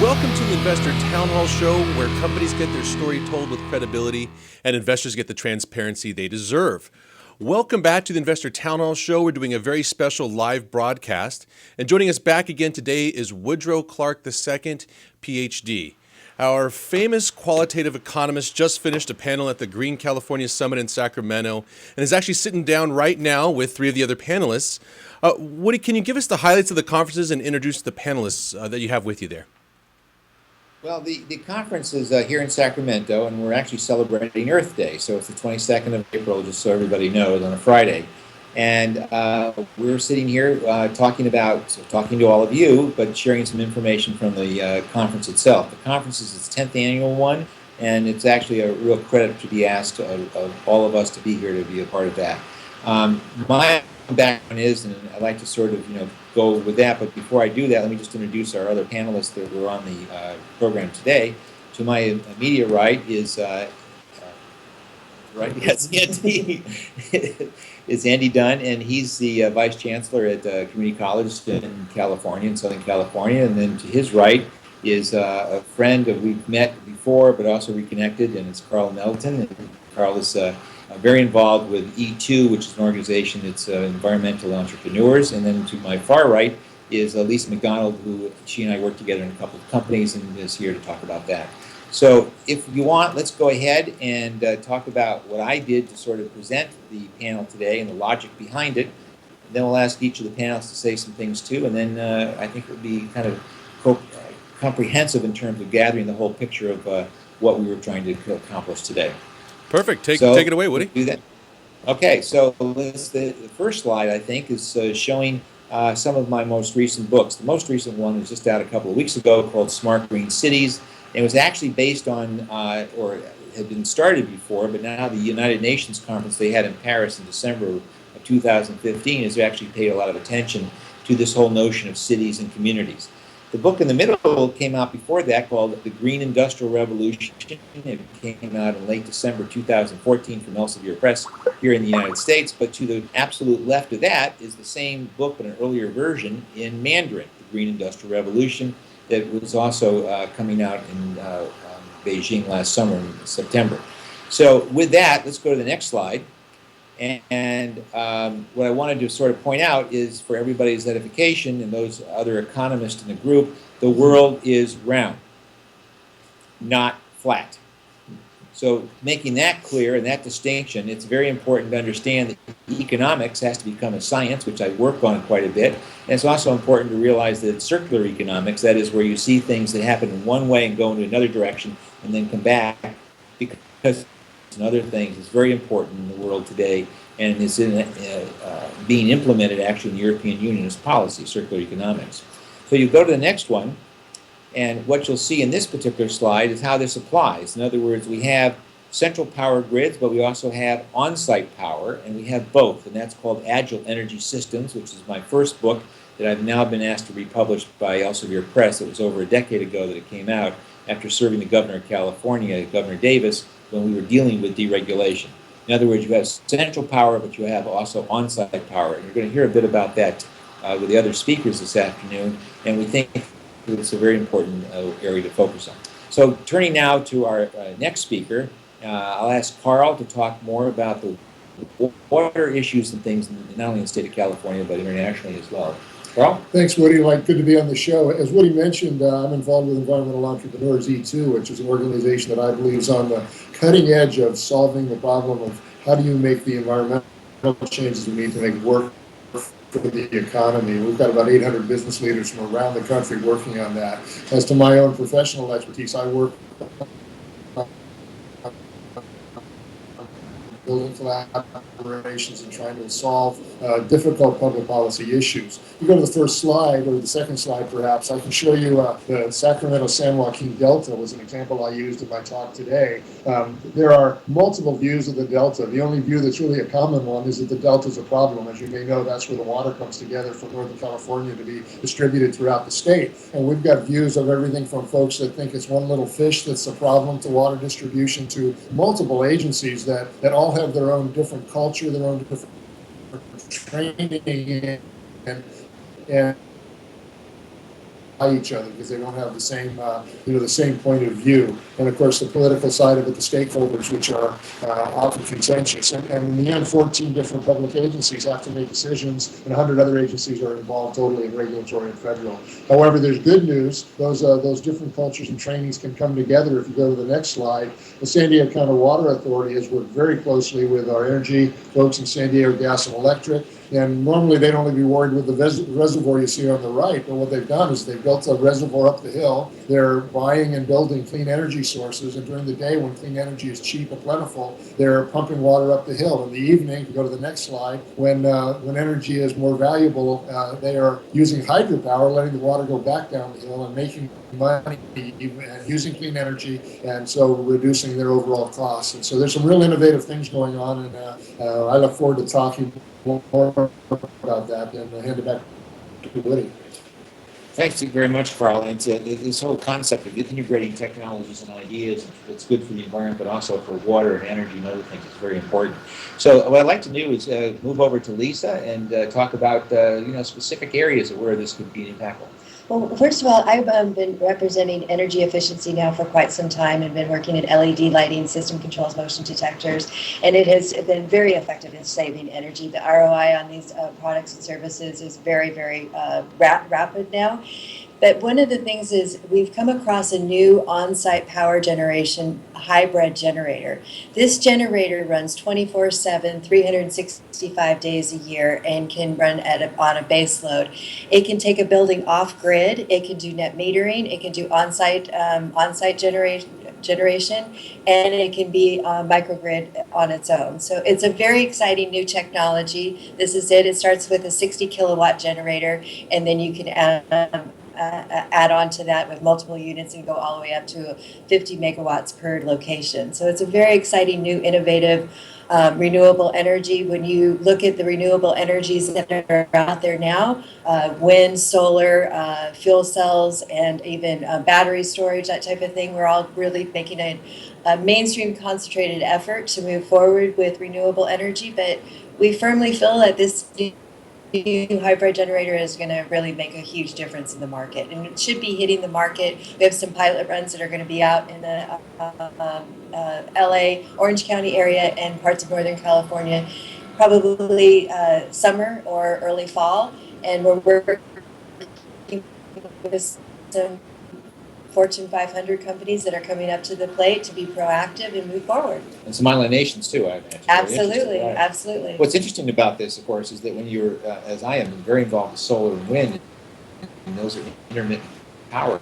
Welcome to the Investor Town Hall Show, where companies get their story told with credibility and investors get the transparency they deserve. Welcome back to the Investor Town Hall Show. We're doing a very special live broadcast. And joining us back again today is Woodrow Clark II, Ph.D. Our famous qualitative economist just finished a panel at the Green California Summit in Sacramento and is actually sitting down right now with three of the other panelists. Woody, can you give us the highlights of the conferences and introduce the panelists that you have with you there? Well, the conference is here in Sacramento, and we're actually celebrating Earth Day. So it's the 22nd of April, just so everybody knows, on a Friday. And we're sitting here talking to all of you, but sharing some information from the conference itself. The conference is its 10th annual one, and it's actually a real credit to be asked of all of us to be here to be a part of that. My background is, and I'd like to sort of, go with that, but before I do that, let me just introduce our other panelists that were on the program today. To my immediate right is Andy, is Andy Dunn, and he's the Vice Chancellor at Community College in California, in Southern California. And then to his right is a friend that we've met before, but also reconnected, and it's Carl Nettleton. And Carl is very involved with ED.D, which is an organization that's environmental entrepreneurs. And then to my far right is Lisa Macdonald, who she and I work together in a couple of companies and is here to talk about that. So if you want, let's go ahead and talk about what I did to sort of present the panel today and the logic behind it. And then we'll ask each of the panelists to say some things too, and then I think it would be kind of comprehensive in terms of gathering the whole picture of what we were trying to accomplish today. Perfect. Take it away, Woody. Do that. Okay, so the first slide, I think, is showing some of my most recent books. The most recent one was just out a couple of weeks ago, called Smart Green Cities. It was actually based on, or had been started before, but now the United Nations conference they had in Paris in December of 2015 has actually paid a lot of attention to this whole notion of cities and communities. The book in the middle came out before that, called The Green Industrial Revolution. It came out in late December 2014 from Elsevier Press here in the United States. But to the absolute left of that is the same book, but an earlier version in Mandarin, The Green Industrial Revolution, that was also coming out in Beijing last summer in September. So with that, let's go to the next slide. And what I wanted to sort of point out is, for everybody's edification and those other economists in the group, the world is round, not flat. So making that clear and that distinction, it's very important to understand that economics has to become a science, which I work on quite a bit. And it's also important to realize that it's circular economics, that is where you see things that happen in one way and go into another direction and then come back, because and other things is very important in the world today, and is being implemented actually in the European Union as policy, circular economics. So you go to the next one, and what you'll see in this particular slide is how this applies. In other words, we have central power grids, but we also have on-site power, and we have both, and that's called Agile Energy Systems, which is my first book that I've now been asked to be published by Elsevier Press. It was over a decade ago that it came out after serving the governor of California, Governor Davis, when we were dealing with deregulation. In other words, you have central power, but you have also on-site power. And you're going to hear a bit about that with the other speakers this afternoon, and we think it's a very important area to focus on. So turning now to our next speaker, I'll ask Carl to talk more about the water issues and things, not only in the state of California, but internationally as well. Carl? Thanks, Woody. Good to be on the show. As Woody mentioned, I'm involved with Environmental Entrepreneurs ED.D, which is an organization that I believe is on the cutting edge of solving the problem of how do you make the environmental changes we need to make work for the economy. We've got about 800 business leaders from around the country working on that. As to my own professional expertise, I work building collaborations and trying to solve difficult public policy issues. You go to the first slide, or the second slide perhaps, I can show you the Sacramento-San Joaquin Delta was an example I used in my talk today. There are multiple views of the Delta. The only view that's really a common one is that the Delta is a problem. As you may know, that's where the water comes together from Northern California to be distributed throughout the state. And we've got views of everything from folks that think it's one little fish that's a problem to water distribution, to multiple agencies that all have their own different culture, their own different training, and each other because they don't have the same, the same point of view. And of course, the political side of it, the stakeholders, which are often contentious. And in the end, 14 different public agencies have to make decisions, and 100 other agencies are involved totally in regulatory and federal. However, there's good news. Those different cultures and trainings can come together. If you go to the next slide, the San Diego County Water Authority has worked very closely with our energy folks in San Diego Gas and Electric. And normally they'd only be worried with the reservoir you see on the right, but what they've done is they've built a reservoir up the hill. They're buying and building clean energy sources, and during the day when clean energy is cheap and plentiful, they're pumping water up the hill. In the evening, to go to the next slide, when energy is more valuable, they are using hydropower, letting the water go back down the hill and making money and using clean energy, and so reducing their overall costs. And so there's some real innovative things going on, and I look forward to talking more about that, and I'll hand it back to Woody. Thanks very much, Carl. And this whole concept of integrating technologies and ideas that's good for the environment, but also for water and energy and other things is very important. So what I'd like to do is move over to Lisa and talk about specific areas of where this could be impactful. Well, first of all, I've been representing energy efficiency now for quite some time and been working in LED lighting, system controls, motion detectors, and it has been very effective in saving energy. The ROI on these products and services is very, very rapid now. But one of the things is we've come across a new on-site power generation hybrid generator. This generator runs 24/7, 365 days a year, and can run on a base load. It can take a building off grid. It can do net metering. It can do on-site generation, and it can be microgrid on its own. So it's a very exciting new technology. This is it. It starts with a 60 kilowatt generator, and then you can add on to that with multiple units and go all the way up to 50 megawatts per location. So it's a very exciting, new, innovative renewable energy. When you look at the renewable energies that are out there now, wind, solar, fuel cells, and even battery storage, that type of thing, we're all really making a mainstream concentrated effort to move forward with renewable energy. But we firmly feel that this new hybrid generator is going to really make a huge difference in the market, and it should be hitting the market. We have some pilot runs that are going to be out in the LA, Orange County area and parts of Northern California, probably summer or early fall, and we're working with some Fortune 500 companies that are coming up to the plate to be proactive and move forward. And some island nations too, I imagine. Absolutely, right? Absolutely. What's interesting about this, of course, is that when you're, as I am, very involved with solar and wind, and those are intermittent power,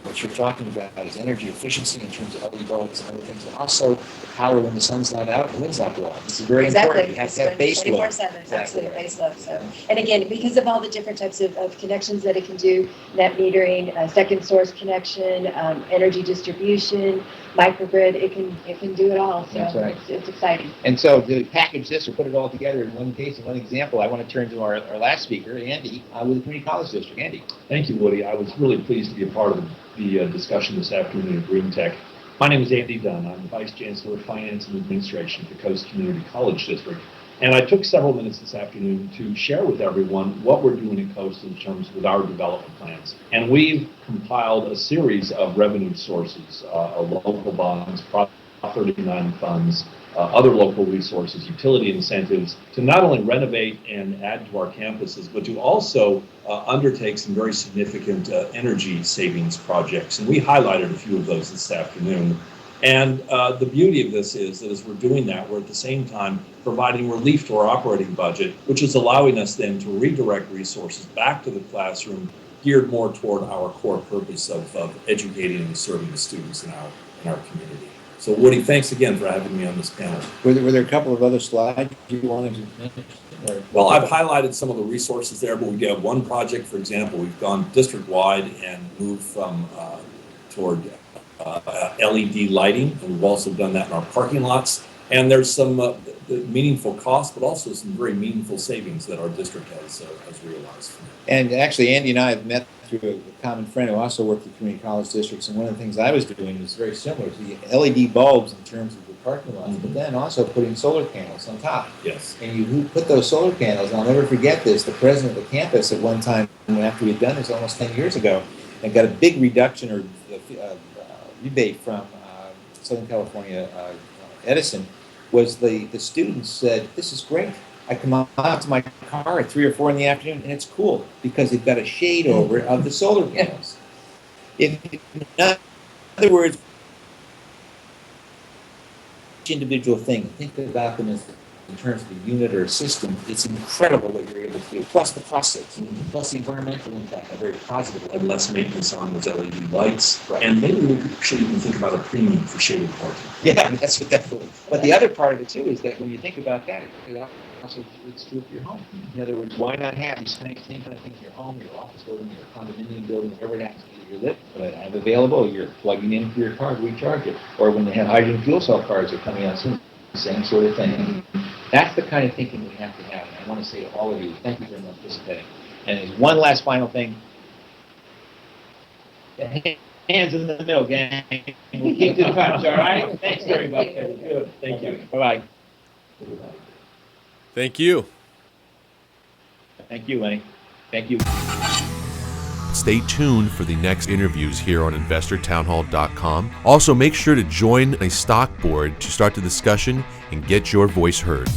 what you're talking about is energy efficiency in terms of LED bulbs and other things, and also the power when the sun's not out and the wind's not blowing. This is very important. You have to have base load. 24/7, absolutely, base load. So, and again, because of all the different types of connections that it can do, net metering, second source connection, energy distribution, microgrid, it can do it all. So that's right. It's exciting. And so to package this or put it all together in one case, in one example, I want to turn to our last speaker, Andy, with the Community College District. Andy. Thank you, Woody. I was really pleased to be a part of the discussion this afternoon at Green Tech. My name is Andy Dunn. I'm the Vice Chancellor of Finance and Administration at the Coast Community College District. And I took several minutes this afternoon to share with everyone what we're doing at Coast in terms with our development plans. And we've compiled a series of revenue sources, local bonds, Prop 39 funds, other local resources, utility incentives, to not only renovate and add to our campuses, but to also undertake some very significant energy savings projects. And we highlighted a few of those this afternoon. And the beauty of this is that as we're doing that, we're at the same time providing relief to our operating budget, which is allowing us then to redirect resources back to the classroom, geared more toward our core purpose of educating and serving the students in our community. So Woody, thanks again for having me on this panel. Were there a couple of other slides you wanted to mention? Well, I've highlighted some of the resources there, but we have one project, for example, we've gone district-wide and moved from toward LED lighting, and we've also done that in our parking lots. And there's some meaningful costs, but also some very meaningful savings that our district has realized. And actually, Andy and I have met through a common friend who also worked at community college districts, and one of the things I was doing was very similar to the LED bulbs in terms of the parking lots, but then also putting solar panels on top. Yes. And you put those solar panels, and I'll never forget this, the president of the campus at one time, after we'd done this almost 10 years ago, and got a big reduction or rebate from Southern California Edison, was the students said, "This is great. I come out to my car at 3 or 4 in the afternoon, and it's cool because they've got a shade over it of the solar panels." In other words, each individual thing, think about them as in terms of a unit or a system. It's incredible what you're able to do. Plus the cost, plus the environmental impact, a very positive. And less maintenance on those LED lights. Right. And maybe we should even think about a premium for shaded parking. Yeah, that's what definitely. But the other part of it too is that when you think about that, also it's true for your home. In other words, why not have these same kind of things in your home, your office building, your condominium building, whatever it happens to be, your lift, have available, you're plugging in for your car to recharge it. Or when they have hydrogen fuel cell cars are coming out soon, same sort of thing. That's the kind of thinking we have to have. And I want to say to all of you, thank you very much for participating. And there's one last final thing. Hands in the middle, gang. We'll keep the touch, all right? Thanks very much. Good. Thank you. Bye-bye. Thank you. Thank you, Lenny. Thank you. Stay tuned for the next interviews here on InvestorTownHall.com. Also, make sure to join a stock board to start the discussion and get your voice heard.